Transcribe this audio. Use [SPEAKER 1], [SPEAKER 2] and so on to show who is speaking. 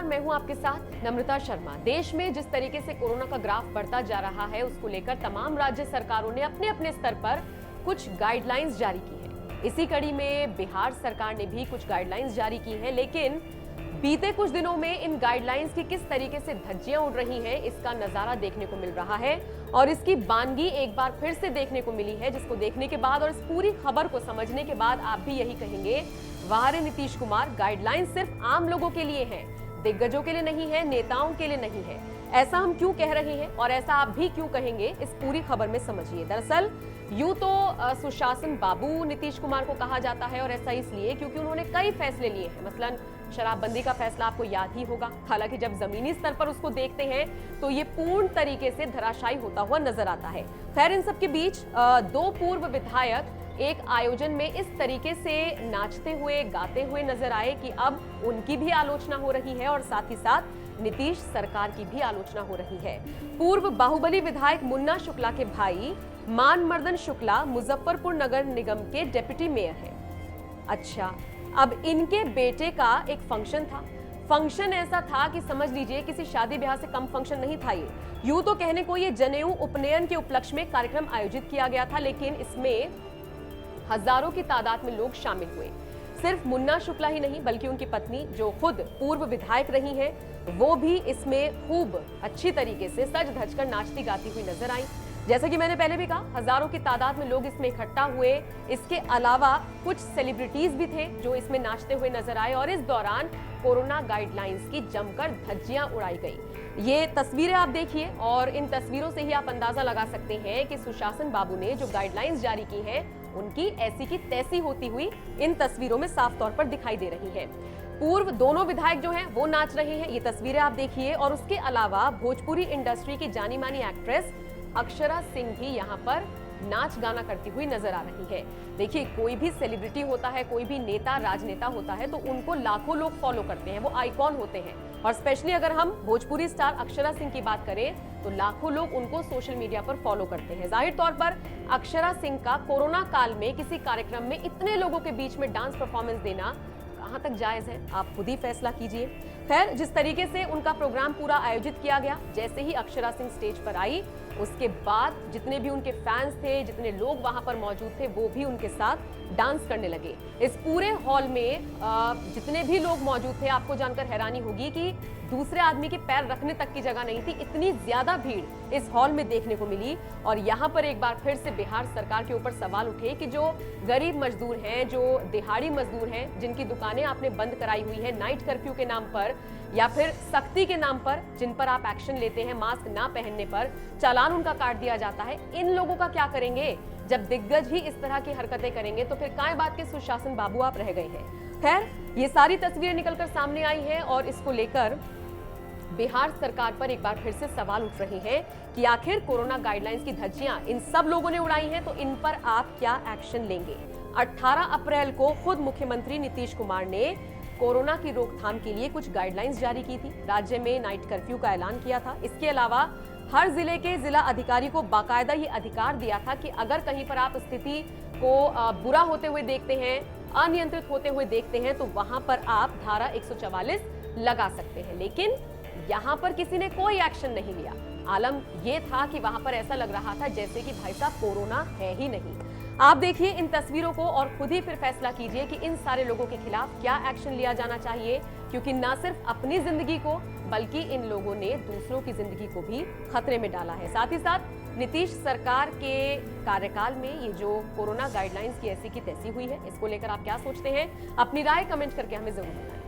[SPEAKER 1] नमस्कार, मैं हूं आपके साथ नम्रता शर्मा। देश में जिस तरीके से कोरोना का ग्राफ बढ़ता जा रहा है, उसको लेकर तमाम राज्य सरकारों ने अपने अपने स्तर पर कुछ गाइडलाइंस जारी की हैं। इसी कड़ी में बिहार सरकार ने भी कुछ गाइडलाइंस जारी की हैं, लेकिन बीते कुछ दिनों में इन गाइडलाइंस की किस तरीके से धज्जियां उड़ रही हैं, इसका नजारा देखने को मिल रहा है और इसकी बानगी एक बार फिर से देखने को मिली है, जिसको देखने के बाद और इस पूरी खबर को समझने के बाद आप भी यही कहेंगे, वाह रे नीतीश कुमार, गाइडलाइंस सिर्फ आम लोगों के लिए है, दिग्गजों के लिए नहीं है, नेताओं के लिए नहीं है। ऐसा हम क्यों कह रहे हैं और ऐसा आप भी क्यों कहेंगे, इस पूरी खबर में समझिए। दरअसल यूं तो सुशासन बाबू नीतीश कुमार को कहा जाता है और ऐसा इसलिए क्योंकि उन्होंने कई फैसले लिए हैं। मसलन शराबबंदी का फैसला आपको याद ही होगा। हालांकि जब जमीनी स्तर पर उसको देखते हैं तो ये पूर्ण तरीके से धराशायी होता हुआ नजर आता है। खैर, इन सब के बीच दो पूर्व विधायक एक आयोजन में इस तरीके से नाचते हुए गाते हुए नजर आए कि अब उनकी भी आलोचना हो रही है और साथ ही साथ नीतीश सरकार की भी आलोचना हो रही है। पूर्व बाहुबली विधायक मुन्ना शुक्ला के भाई मानमर्दन शुक्ला मुजफ्फरपुर नगर निगम के डिप्टी मेयर हैं। अच्छा, अब इनके बेटे का एक फंक्शन था। फंक्शन ऐसा था कि समझ लीजिए किसी शादी ब्याह से कम फंक्शन नहीं था ये। यूं तो कहने को ये जनेऊ उपनयन के उपलक्ष्य में कार्यक्रम आयोजित किया गया था, लेकिन इसमें हजारों की तादाद में लोग शामिल हुए। सिर्फ मुन्ना शुक्ला ही नहीं बल्कि उनकी पत्नी, जो खुद पूर्व विधायक रही हैं, वो भी इसमें खूब अच्छी तरीके से सज धज कर नाचती गाती हुई नजर आई। जैसा कि मैंने पहले भी कहा, हजारों की तादाद में लोग इसमें इकट्ठा हुए। इसके अलावा कुछ सेलिब्रिटीज भी थे जो इसमें नाचते हुए नजर आए और इस दौरान कोरोना गाइडलाइंस की जमकर धज्जियां उड़ाई गई। ये तस्वीरें आप देखिए और इन तस्वीरों से ही आप अंदाजा लगा सकते हैं कि सुशासन बाबू ने जो गाइडलाइंस जारी की हैं, उनकी ऐसी की तैसी होती हुई इन तस्वीरों में साफ तौर पर दिखाई दे रही है। पूर्व दोनों विधायक जो हैं वो नाच रहे हैं, ये तस्वीरें आप देखिए। और उसके अलावा भोजपुरी इंडस्ट्री की जानी मानी एक्ट्रेस अक्षरा सिंह भी यहाँ पर नाच गाना करती हुई नजर आ रही है। देखिए, कोई भी सेलिब्रिटी होता है, कोई भी नेता राजनेता होता है तो उनको लाखों लोग फॉलो करते हैं, वो आइकॉन होते हैं। और स्पेशली अगर हम भोजपुरी स्टार अक्षरा सिंह की बात करें तो लाखों लोग उनको सोशल मीडिया पर फॉलो करते हैं। जाहिर तौर पर अक्षरा सिंह का कोरोना काल में किसी कार्यक्रम में इतने लोगों के बीच में डांस परफॉर्मेंस देना कहां तक जायज है, आप खुद ही फैसला कीजिए। खैर, जिस तरीके से उनका प्रोग्राम पूरा आयोजित किया गया, जैसे ही अक्षरा सिंह स्टेज पर आई, उसके बाद जितने भी उनके फैंस थे, जितने लोग वहां पर मौजूद थे, वो भी उनके साथ डांस करने लगे। इस पूरे हॉल में जितने भी लोग मौजूद थे, आपको जानकर हैरानी होगी कि दूसरे आदमी के पैर रखने तक की जगह नहीं थी, इतनी ज्यादा भीड़ इस हॉल में देखने को मिली। और यहाँ पर एक बार फिर से बिहार सरकार के ऊपर सवाल उठे कि जो गरीब मजदूर हैं, जो दिहाड़ी मजदूर हैं, जिनकी दुकानें आपने बंद कराई हुई है नाइट कर्फ्यू के नाम पर या फिर सख्ती के नाम पर, जिन पर आप एक्शन लेते हैं मास्क ना पहनने पर, चालान उनका काट दिया जाता है, इन लोगों का क्या करेंगे? जब दिग्गज ही इस तरह की हरकतें करेंगे तो फिर काय बात के सुशासन बाबू आप रह गए हैं। खैर, ये सारी तस्वीरें निकलकर सामने आई हैं और इसको लेकर बिहार सरकार पर एक बार फिर से सवाल उठ रहे हैं कि आखिर कोरोना गाइडलाइंस की धज्जियां इन सब लोगों ने उड़ाई हैं, तो इन पर आप क्या एक्शन लेंगे? 18 अप्रैल को खुद मुख्यमंत्री नीतीश कुमार ने कोरोना की रोकथाम के लिए कुछ गाइडलाइंस जारी की थी। राज्य में नाइट कर्फ्यू का ऐलान किया था। इसके अलावा हर जिले के जिला अधिकारी को बाकायदा ये अधिकार दिया था कि अगर कहीं पर आप स्थिति को बुरा होते हुए देखते हैं, अनियंत्रित होते हुए देखते हैं, तो वहां पर आप धारा 144 लगा सकते हैं। लेकिन यहाँ पर किसी ने कोई एक्शन नहीं लिया। आलम ये था कि वहां पर ऐसा लग रहा था जैसे कि भाई साहब कोरोना है ही नहीं। आप देखिए इन तस्वीरों को और खुद ही फिर फैसला कीजिए कि इन सारे लोगों के खिलाफ क्या एक्शन लिया जाना चाहिए, क्योंकि न सिर्फ अपनी जिंदगी को बल्कि इन लोगों ने दूसरों की जिंदगी को भी खतरे में डाला है। साथ ही साथ नीतीश सरकार के कार्यकाल में ये जो कोरोना गाइडलाइंस की ऐसी की तैसी हुई है, इसको लेकर आप क्या सोचते हैं? अपनी राय कमेंट करके हमें जरूर बताएं।